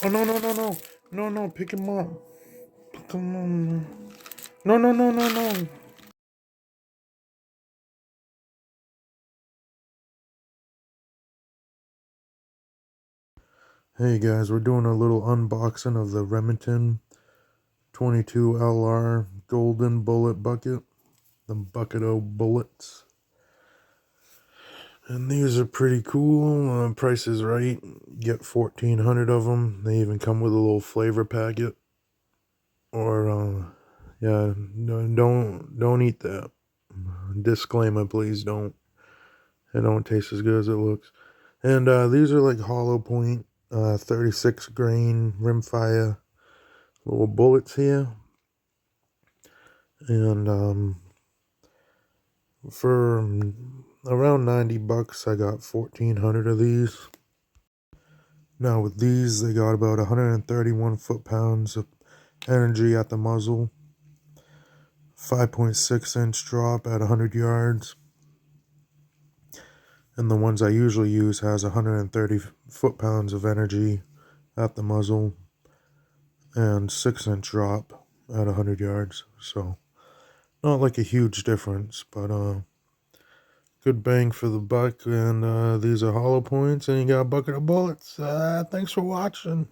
Oh, no, no, no, no. No, no, pick him up. Come on. No, no, no, no, no. Hey guys, we're doing a little unboxing of the Remington 22 LR Golden Bullet Bucket. The bucket of bullets. And these are pretty cool. Price is right. Get 1,400 of them. They even come with a little flavor packet. Or, yeah, no, don't eat that. Disclaimer, please don't. It don't taste as good as it looks. And these are like hollow point, 36 grain rimfire little bullets here. And for around 90 bucks, I got 1,400 of these. Now with these, they got about 131 foot-pounds of energy at the muzzle, 5.6-inch drop at 100 yards, and the ones I usually use has 130 foot-pounds of energy at the muzzle and 6-inch drop at 100 yards. So not like a huge difference, but good bang for the buck. And these are hollow points, and you got a bucket of bullets. Thanks for watching.